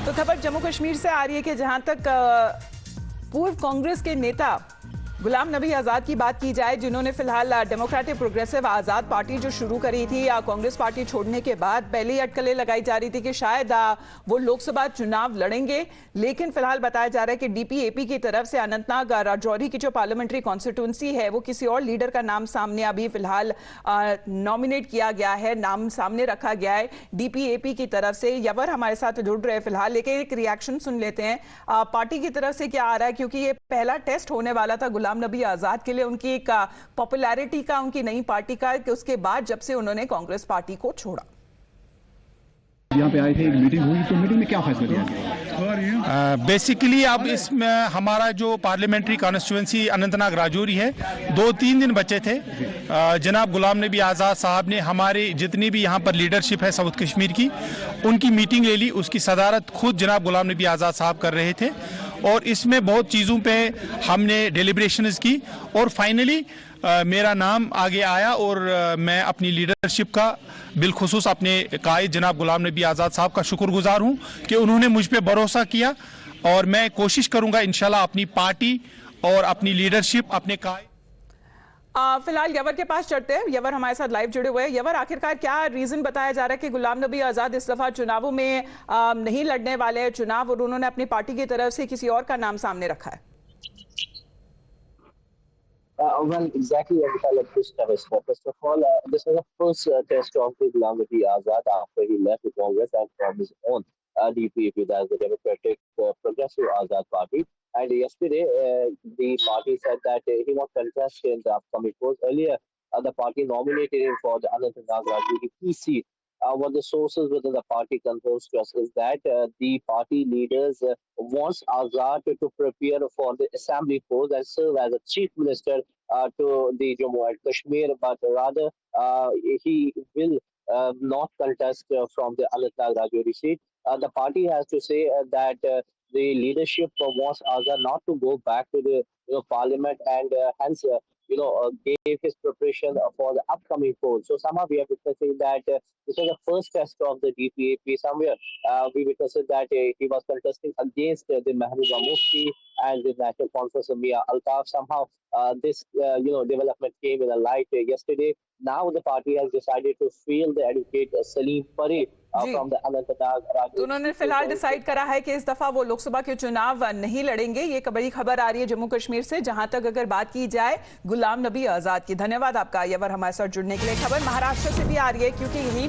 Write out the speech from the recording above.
तो खबर जम्मू कश्मीर से आ रही है कि जहां तक पूर्व कांग्रेस के नेता गुलाम नबी आजाद की बात की जाए, जिन्होंने फिलहाल डेमोक्रेटिक प्रोग्रेसिव आजाद पार्टी जो शुरू करी थी कांग्रेस पार्टी छोड़ने के बाद, पहले ही अटकलें लगाई जा रही थी कि शायद वो लोकसभा चुनाव लड़ेंगे। लेकिन फिलहाल बताया जा रहा है कि डीपीएपी की तरफ से अनंतनाग राजौरी की जो पार्लियामेंट्री कॉन्स्टिट्यूंसी है, वो किसी और लीडर का नाम सामने अभी फिलहाल नॉमिनेट किया गया है, नाम सामने रखा गया है डीपीएपी की तरफ से। यवर हमारे साथ जुड़ रहे हैं फिलहाल, लेकिन एक रिएक्शन सुन लेते हैं पार्टी की तरफ से क्या आ रहा है, क्योंकि ये पहला टेस्ट होने वाला था गुलाम नबी आजाद के लिए, उनकी एक पॉपुलैरिटी का, उनकी नई पार्टी का, कि उसके बाद जब से उन्होंने कांग्रेस पार्टी को छोड़ा। यहाँ पे आए थे, एक मीटिंग हुई, तो मीटिंग में क्या फैसला लिया गया? बेसिकली अब इसमें हमारा जो पार्लियामेंट्री कॉन्स्टिट्यूंसी अनंतनाग राजौरी है, 2-3 दिन बचे थे। जनाब गुलाम नबी आज़ाद साहब ने हमारे जितनी भी यहाँ पर लीडरशिप है साउथ कश्मीर की, उनकी मीटिंग ले ली। उसकी सदारत खुद जनाब गुलाम नबी आज़ाद साहब कर रहे थे और इसमें बहुत चीज़ों पे हमने डेलिब्रेशंस की और फाइनली मेरा नाम आगे आया और मैं अपनी लीडरशिप का बिलखुसूस अपने कायद जनाब गुलाम नबी आज़ाद साहब का शुक्रगुजार हूं कि उन्होंने मुझ पे भरोसा किया और मैं कोशिश करूंगा इंशाल्लाह अपनी पार्टी और अपनी लीडरशिप अपने कायद। फिलहाल यवर के पास चढ़ते हैं। यवर हमारे साथ लाइव जुड़े हुए हैं। यवर, आखिरकार क्या रीजन बताया जा रहा है कि गुलाम नबी आजाद इस दफा चुनावों में नहीं लड़ने वाले हैं चुनाव, और उन्होंने अपनी पार्टी की तरफ से किसी और का नाम सामने रखा है? Well, exactly as I like this test. First of all, this was the first test of the Ghulam Nabi Azad after he left the Congress and from his own DPP, that's the Democratic Progressive Azad Party. And yesterday, the party said that he won't contest in the upcoming polls. Earlier, the party nominated him for the Anantnag Rajuri seat. What the sources within the party confirms to us is that the party leaders wants Azad to prepare for the assembly post and serve as a chief minister to the Jammu and Kashmir, but rather he will not contest from the Anantnag Rajuri seat. The party has to say that the leadership wants Azad not to go back to the parliament and hence gave his preparation for the upcoming polls. So somehow we are witnessing that this was the first test of the DPAP. Somewhere we witnessed that he was contesting against the Mehbooba Mufti and the National Conference of Mia Altaf. Somehow this development came in a light yesterday. Now the party has decided to field the advocate Salim Pare from the Anantnag Rajuri. तो उन्होंने फिलहाल decide करा है कि इस दफा वो लोकसभा के चुनाव नहीं लड़ेंगे। ये बड़ी खबर आ रही है जम्मू कश्मीर से, जहां तक अगर बात की जाए गुलाम नबी आजाद की। धन्यवाद आपका यवर हमारे साथ जुड़ने के लिए। खबर महाराष्ट्र से भी आ रही है, क्योंकि यही